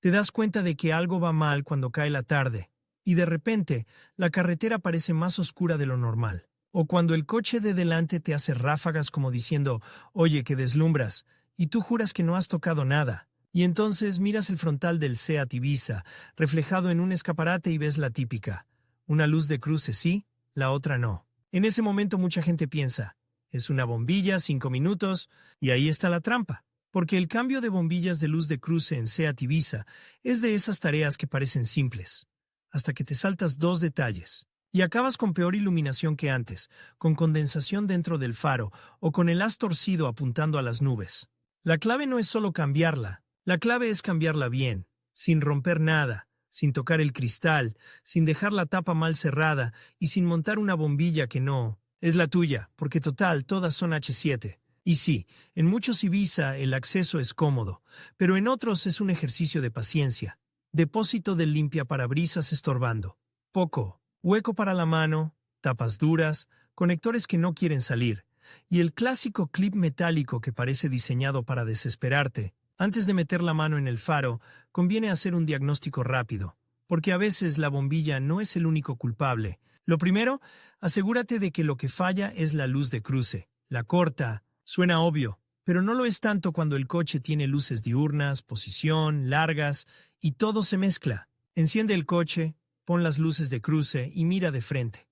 Te das cuenta de que algo va mal cuando cae la tarde, y de repente la carretera parece más oscura de lo normal. O cuando el coche de delante te hace ráfagas como diciendo, oye, que deslumbras, y tú juras que no has tocado nada. Y entonces miras el frontal del Seat Ibiza, reflejado en un escaparate y ves la típica. Una luz de cruce sí, la otra no. En ese momento mucha gente piensa, es una bombilla, 5 minutos, y ahí está la trampa. Porque el cambio de bombillas de luz de cruce en Seat Ibiza es de esas tareas que parecen simples, hasta que te saltas 2 detalles. Y acabas con peor iluminación que antes, con condensación dentro del faro o con el haz torcido apuntando a las nubes. La clave no es solo cambiarla, la clave es cambiarla bien, sin romper nada, sin tocar el cristal, sin dejar la tapa mal cerrada y sin montar una bombilla que no es la tuya, porque total, todas son H7. Y sí, en muchos Ibiza el acceso es cómodo, pero en otros es un ejercicio de paciencia. Depósito del limpiaparabrisas estorbando. Poco. Hueco para la mano, tapas duras, conectores que no quieren salir, y el clásico clip metálico que parece diseñado para desesperarte. Antes de meter la mano en el faro, conviene hacer un diagnóstico rápido, porque a veces la bombilla no es el único culpable. Lo primero, asegúrate de que lo que falla es la luz de cruce. La corta. Suena obvio, pero no lo es tanto cuando el coche tiene luces diurnas, posición, largas, y todo se mezcla. Enciende el coche, pon las luces de cruce y mira de frente.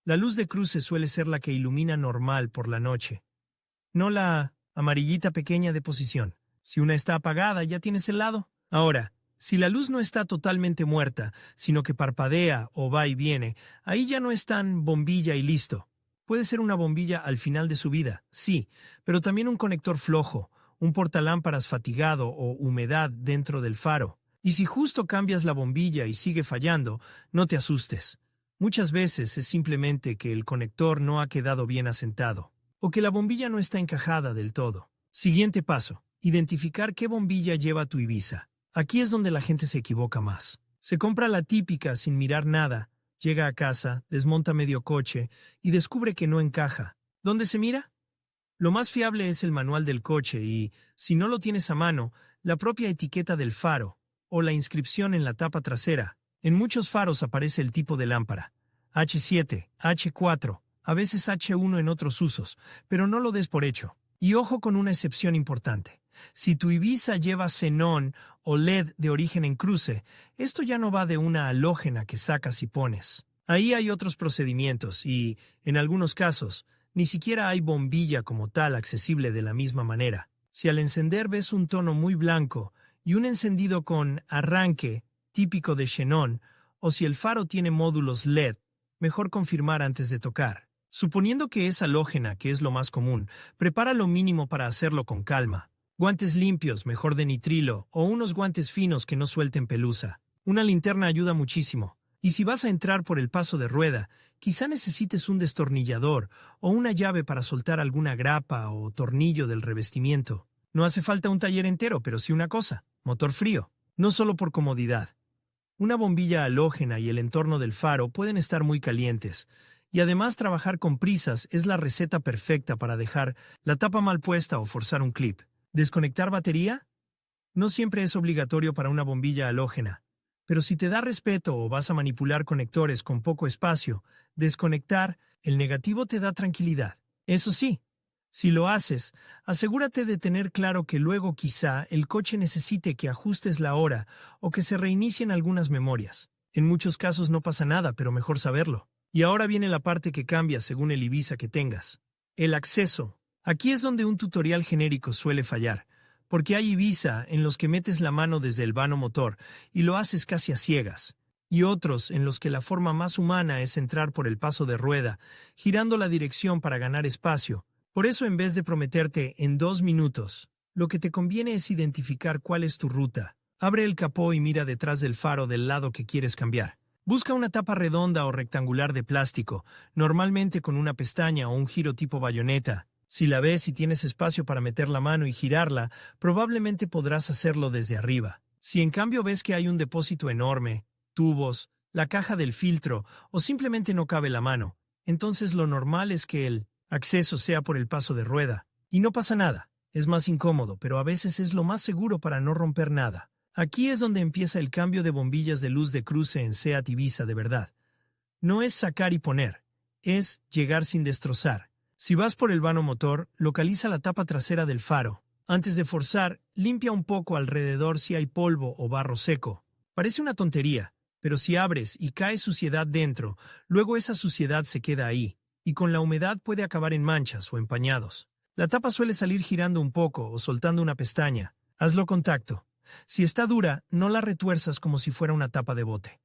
La luz de cruce suele ser la que ilumina normal por la noche, no la amarillita pequeña de posición. Si una está apagada, ya tienes el lado. Ahora, si la luz no está totalmente muerta, sino que parpadea o va y viene, ahí ya no es tan bombilla y listo. Puede ser una bombilla al final de su vida, sí, pero también un conector flojo, un portalámparas fatigado o humedad dentro del faro. Y si justo cambias la bombilla y sigue fallando, no te asustes. Muchas veces es simplemente que el conector no ha quedado bien asentado, o que la bombilla no está encajada del todo. Siguiente paso, identificar qué bombilla lleva tu Ibiza. Aquí es donde la gente se equivoca más. Se compra la típica sin mirar nada. Llega a casa, desmonta medio coche y descubre que no encaja. ¿Dónde se mira? Lo más fiable es el manual del coche y, si no lo tienes a mano, la propia etiqueta del faro o la inscripción en la tapa trasera. En muchos faros aparece el tipo de lámpara. H7, H4, a veces H1 en otros usos, pero no lo des por hecho. Y ojo con una excepción importante. Si tu Ibiza lleva xenón o LED de origen en cruce, esto ya no va de una halógena que sacas y pones. Ahí hay otros procedimientos y, en algunos casos, ni siquiera hay bombilla como tal accesible de la misma manera. Si al encender ves un tono muy blanco y un encendido con arranque típico de xenón, o si el faro tiene módulos LED, mejor confirmar antes de tocar. Suponiendo que es halógena, que es lo más común, prepara lo mínimo para hacerlo con calma. Guantes limpios, mejor de nitrilo, o unos guantes finos que no suelten pelusa. Una linterna ayuda muchísimo. Y si vas a entrar por el paso de rueda, quizá necesites un destornillador o una llave para soltar alguna grapa o tornillo del revestimiento. No hace falta un taller entero, pero sí una cosa, motor frío. No solo por comodidad. Una bombilla halógena y el entorno del faro pueden estar muy calientes. Y además trabajar con prisas es la receta perfecta para dejar la tapa mal puesta o forzar un clip. ¿Desconectar batería? No siempre es obligatorio para una bombilla halógena, pero si te da respeto o vas a manipular conectores con poco espacio, desconectar el negativo te da tranquilidad. Eso sí, si lo haces, asegúrate de tener claro que luego quizá el coche necesite que ajustes la hora o que se reinicien algunas memorias. En muchos casos no pasa nada, pero mejor saberlo. Y ahora viene la parte que cambia según el Ibiza que tengas. El acceso. Aquí es donde un tutorial genérico suele fallar, porque hay Ibiza en los que metes la mano desde el vano motor y lo haces casi a ciegas, y otros en los que la forma más humana es entrar por el paso de rueda, girando la dirección para ganar espacio. Por eso, en vez de prometerte en 2 minutos, lo que te conviene es identificar cuál es tu ruta. Abre el capó y mira detrás del faro del lado que quieres cambiar. Busca una tapa redonda o rectangular de plástico, normalmente con una pestaña o un giro tipo bayoneta. Si la ves y tienes espacio para meter la mano y girarla, probablemente podrás hacerlo desde arriba. Si en cambio ves que hay un depósito enorme, tubos, la caja del filtro o simplemente no cabe la mano, entonces lo normal es que el acceso sea por el paso de rueda. Y no pasa nada, es más incómodo, pero a veces es lo más seguro para no romper nada. Aquí es donde empieza el cambio de bombillas de luz de cruce en Seat Ibiza de verdad. No es sacar y poner, es llegar sin destrozar. Si vas por el vano motor, localiza la tapa trasera del faro. Antes de forzar, limpia un poco alrededor si hay polvo o barro seco. Parece una tontería, pero si abres y cae suciedad dentro, luego esa suciedad se queda ahí, y con la humedad puede acabar en manchas o empañados. La tapa suele salir girando un poco o soltando una pestaña. Hazlo con tacto. Si está dura, no la retuerzas como si fuera una tapa de bote.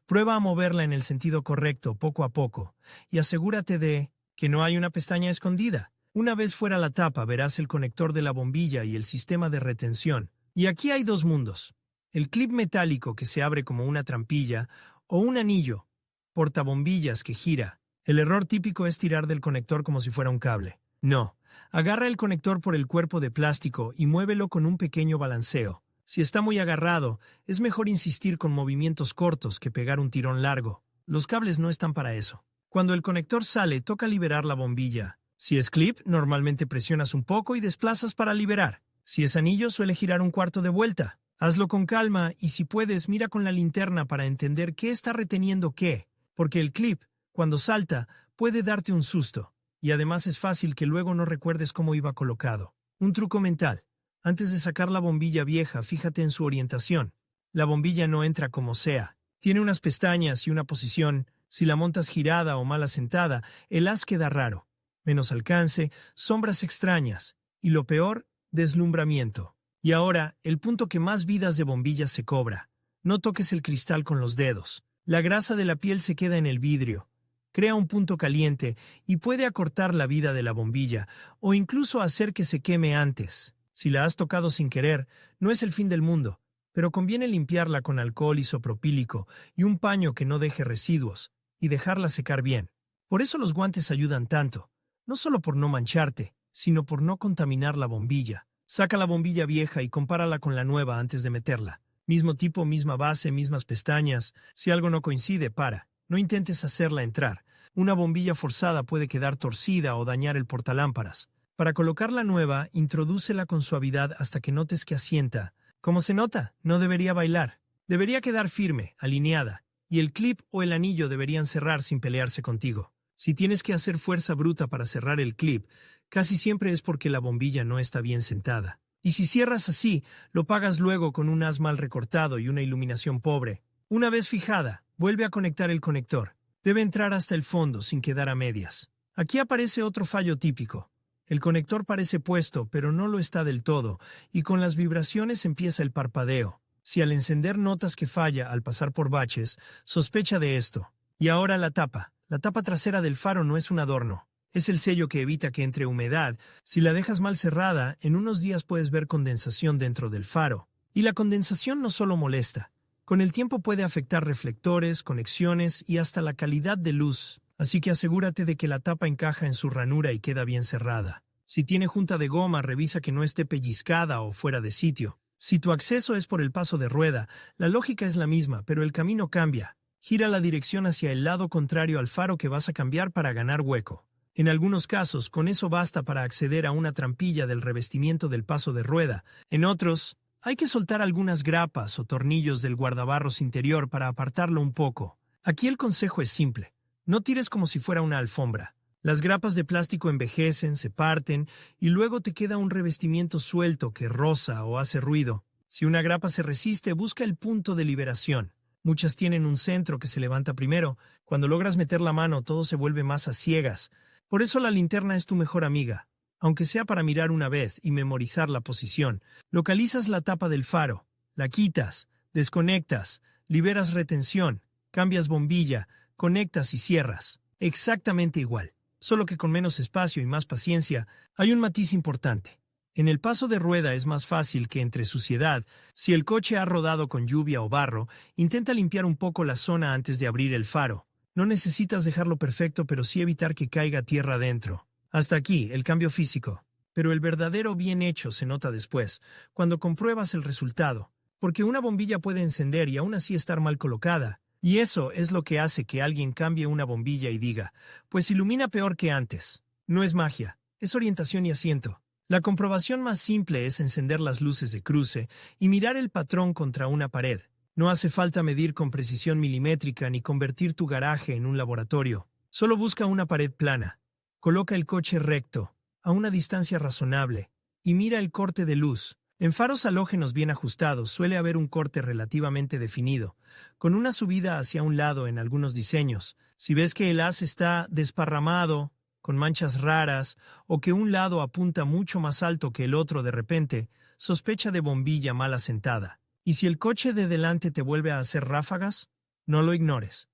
Prueba a moverla en el sentido correcto poco a poco, y asegúrate de que no hay una pestaña escondida. Una vez fuera la tapa, verás el conector de la bombilla y el sistema de retención. Y aquí hay dos mundos. El clip metálico que se abre como una trampilla o un anillo, portabombillas que gira. El error típico es tirar del conector como si fuera un cable. No, agarra el conector por el cuerpo de plástico y muévelo con un pequeño balanceo. Si está muy agarrado, es mejor insistir con movimientos cortos que pegar un tirón largo. Los cables no están para eso. Cuando el conector sale, toca liberar la bombilla. Si es clip, normalmente presionas un poco y desplazas para liberar. Si es anillo, suele girar un cuarto de vuelta. Hazlo con calma y si puedes, mira con la linterna para entender qué está reteniendo qué, porque el clip, cuando salta, puede darte un susto. Y además es fácil que luego no recuerdes cómo iba colocado. Un truco mental. Antes de sacar la bombilla vieja, fíjate en su orientación. La bombilla no entra como sea. Tiene unas pestañas y una posición. Si la montas girada o mal asentada, el haz queda raro. Menos alcance, sombras extrañas. Y lo peor, deslumbramiento. Y ahora, el punto que más vidas de bombillas se cobra. No toques el cristal con los dedos. La grasa de la piel se queda en el vidrio. Crea un punto caliente y puede acortar la vida de la bombilla o incluso hacer que se queme antes. Si la has tocado sin querer, no es el fin del mundo, pero conviene limpiarla con alcohol isopropílico y un paño que no deje residuos, y dejarla secar bien. Por eso los guantes ayudan tanto, no solo por no mancharte, sino por no contaminar la bombilla. Saca la bombilla vieja y compárala con la nueva antes de meterla. Mismo tipo, misma base, mismas pestañas. Si algo no coincide, para. No intentes hacerla entrar. Una bombilla forzada puede quedar torcida o dañar el portalámparas. Para colocar la nueva, introdúcela con suavidad hasta que notes que asienta. Como se nota, no debería bailar. Debería quedar firme, alineada, y el clip o el anillo deberían cerrar sin pelearse contigo. Si tienes que hacer fuerza bruta para cerrar el clip, casi siempre es porque la bombilla no está bien sentada. Y si cierras así, lo pagas luego con un haz mal recortado y una iluminación pobre. Una vez fijada, vuelve a conectar el conector. Debe entrar hasta el fondo sin quedar a medias. Aquí aparece otro fallo típico. El conector parece puesto, pero no lo está del todo, y con las vibraciones empieza el parpadeo. Si al encender notas que falla al pasar por baches, sospecha de esto. Y ahora la tapa. La tapa trasera del faro no es un adorno. Es el sello que evita que entre humedad. Si la dejas mal cerrada, en unos días puedes ver condensación dentro del faro. Y la condensación no solo molesta. Con el tiempo puede afectar reflectores, conexiones y hasta la calidad de luz. Así que asegúrate de que la tapa encaja en su ranura y queda bien cerrada. Si tiene junta de goma, revisa que no esté pellizcada o fuera de sitio. Si tu acceso es por el paso de rueda, la lógica es la misma, pero el camino cambia. Gira la dirección hacia el lado contrario al faro que vas a cambiar para ganar hueco. En algunos casos, con eso basta para acceder a una trampilla del revestimiento del paso de rueda. En otros, hay que soltar algunas grapas o tornillos del guardabarros interior para apartarlo un poco. Aquí el consejo es simple. No tires como si fuera una alfombra. Las grapas de plástico envejecen, se parten y luego te queda un revestimiento suelto que roza o hace ruido. Si una grapa se resiste, busca el punto de liberación. Muchas tienen un centro que se levanta primero. Cuando logras meter la mano, todo se vuelve más a ciegas. Por eso la linterna es tu mejor amiga. Aunque sea para mirar una vez y memorizar la posición, localizas la tapa del faro, la quitas, desconectas, liberas retención, cambias bombilla, conectas y cierras. Exactamente igual, solo que con menos espacio y más paciencia. Hay un matiz importante. En el paso de rueda es más fácil que entre suciedad. Si el coche ha rodado con lluvia o barro, intenta limpiar un poco la zona antes de abrir el faro. No necesitas dejarlo perfecto, pero sí evitar que caiga tierra adentro. Hasta aquí, el cambio físico. Pero el verdadero bien hecho se nota después, cuando compruebas el resultado. Porque una bombilla puede encender y aún así estar mal colocada. Y eso es lo que hace que alguien cambie una bombilla y diga, pues ilumina peor que antes. No es magia, es orientación y asiento. La comprobación más simple es encender las luces de cruce y mirar el patrón contra una pared. No hace falta medir con precisión milimétrica ni convertir tu garaje en un laboratorio. Solo busca una pared plana. Coloca el coche recto, a una distancia razonable, y mira el corte de luz. En faros halógenos bien ajustados suele haber un corte relativamente definido, con una subida hacia un lado en algunos diseños. Si ves que el haz está desparramado, con manchas raras, o que un lado apunta mucho más alto que el otro de repente, sospecha de bombilla mal asentada. Y si el coche de delante te vuelve a hacer ráfagas, no lo ignores.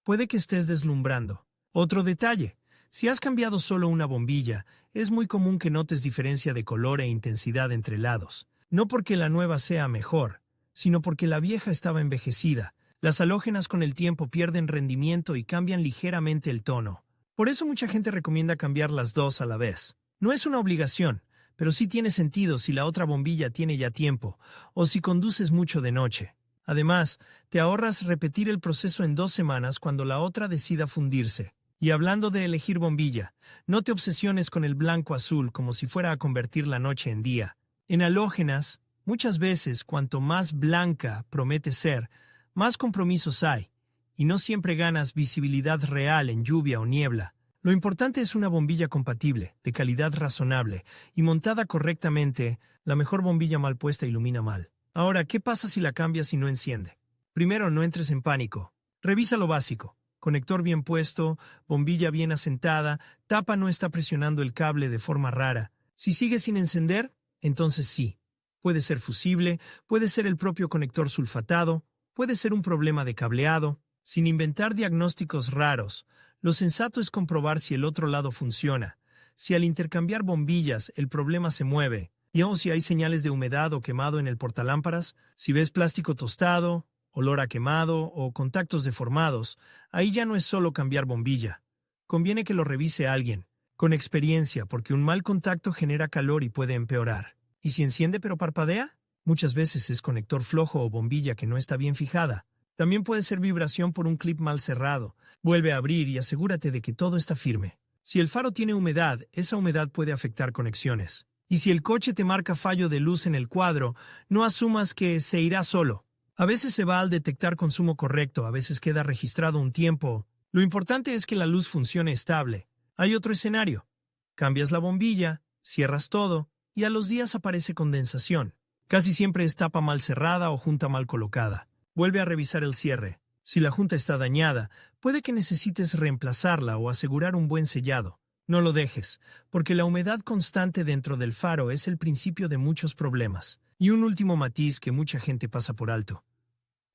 Puede que estés deslumbrando. Otro detalle: si has cambiado solo una bombilla, es muy común que notes diferencia de color e intensidad entre lados. No porque la nueva sea mejor, sino porque la vieja estaba envejecida. Las halógenas con el tiempo pierden rendimiento y cambian ligeramente el tono. Por eso mucha gente recomienda cambiar las dos a la vez. No es una obligación, pero sí tiene sentido si la otra bombilla tiene ya tiempo, o si conduces mucho de noche. Además, te ahorras repetir el proceso en 2 semanas cuando la otra decida fundirse. Y hablando de elegir bombilla, no te obsesiones con el blanco-azul como si fuera a convertir la noche en día. En halógenas, muchas veces, cuanto más blanca promete ser, más compromisos hay, y no siempre ganas visibilidad real en lluvia o niebla. Lo importante es una bombilla compatible, de calidad razonable, y montada correctamente. La mejor bombilla mal puesta ilumina mal. Ahora, ¿qué pasa si la cambias y no enciende? Primero, no entres en pánico. Revisa lo básico. Conector bien puesto, bombilla bien asentada, tapa no está presionando el cable de forma rara. Si sigue sin encender, entonces sí. Puede ser fusible, puede ser el propio conector sulfatado, puede ser un problema de cableado. Sin inventar diagnósticos raros, lo sensato es comprobar si el otro lado funciona. Si al intercambiar bombillas el problema se mueve, y aun si hay señales de humedad o quemado en el portalámparas, si ves plástico tostado, olor a quemado o contactos deformados, ahí ya no es solo cambiar bombilla. Conviene que lo revise alguien, con experiencia, porque un mal contacto genera calor y puede empeorar. ¿Y si enciende pero parpadea? Muchas veces es conector flojo o bombilla que no está bien fijada. También puede ser vibración por un clip mal cerrado. Vuelve a abrir y asegúrate de que todo está firme. Si el faro tiene humedad, esa humedad puede afectar conexiones. Y si el coche te marca fallo de luz en el cuadro, no asumas que se irá solo. A veces se va al detectar consumo correcto, a veces queda registrado un tiempo. Lo importante es que la luz funcione estable. Hay otro escenario. Cambias la bombilla, cierras todo, y a los días aparece condensación. Casi siempre es tapa mal cerrada o junta mal colocada. Vuelve a revisar el cierre. Si la junta está dañada, puede que necesites reemplazarla o asegurar un buen sellado. No lo dejes, porque la humedad constante dentro del faro es el principio de muchos problemas. Y un último matiz que mucha gente pasa por alto.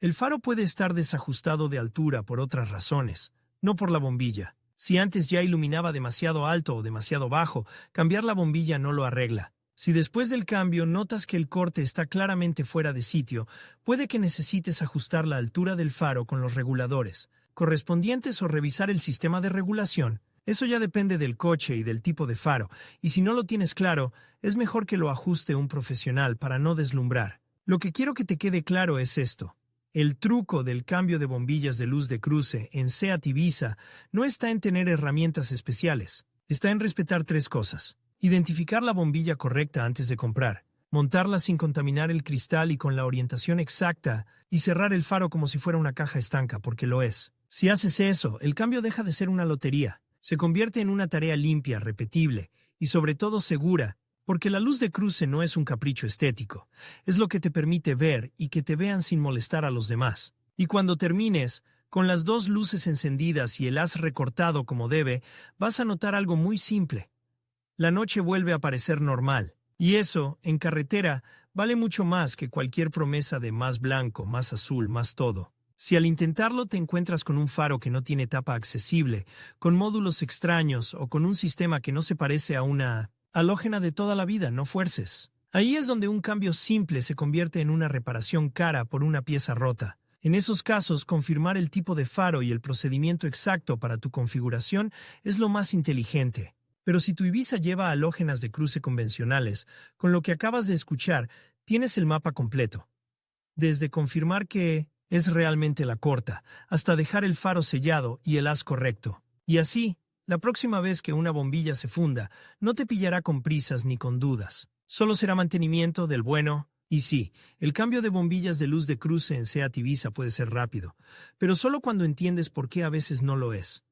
El faro puede estar desajustado de altura por otras razones, no por la bombilla. Si antes ya iluminaba demasiado alto o demasiado bajo, cambiar la bombilla no lo arregla. Si después del cambio notas que el corte está claramente fuera de sitio, puede que necesites ajustar la altura del faro con los reguladores correspondientes o revisar el sistema de regulación. Eso ya depende del coche y del tipo de faro, y si no lo tienes claro, es mejor que lo ajuste un profesional para no deslumbrar. Lo que quiero que te quede claro es esto. El truco del cambio de bombillas de luz de cruce en SEAT Ibiza no está en tener herramientas especiales, está en respetar 3 cosas. Identificar la bombilla correcta antes de comprar, montarla sin contaminar el cristal y con la orientación exacta, y cerrar el faro como si fuera una caja estanca, porque lo es. Si haces eso, el cambio deja de ser una lotería. Se convierte en una tarea limpia, repetible y sobre todo segura, porque la luz de cruce no es un capricho estético. Es lo que te permite ver y que te vean sin molestar a los demás. Y cuando termines, con las 2 luces encendidas y el haz recortado como debe, vas a notar algo muy simple. La noche vuelve a parecer normal, y eso, en carretera, vale mucho más que cualquier promesa de más blanco, más azul, más todo. Si al intentarlo te encuentras con un faro que no tiene tapa accesible, con módulos extraños o con un sistema que no se parece a una halógena de toda la vida, no fuerces. Ahí es donde un cambio simple se convierte en una reparación cara por una pieza rota. En esos casos, confirmar el tipo de faro y el procedimiento exacto para tu configuración es lo más inteligente. Pero si tu Ibiza lleva halógenas de cruce convencionales, con lo que acabas de escuchar, tienes el mapa completo. Desde confirmar que es realmente la corta, hasta dejar el faro sellado y el haz correcto. Y así, La próxima vez que una bombilla se funda, no te pillará con prisas ni con dudas. Solo será mantenimiento del bueno. Y sí, el cambio de bombillas de luz de cruce en SEAT Ibiza puede ser rápido, pero solo cuando entiendes por qué a veces no lo es.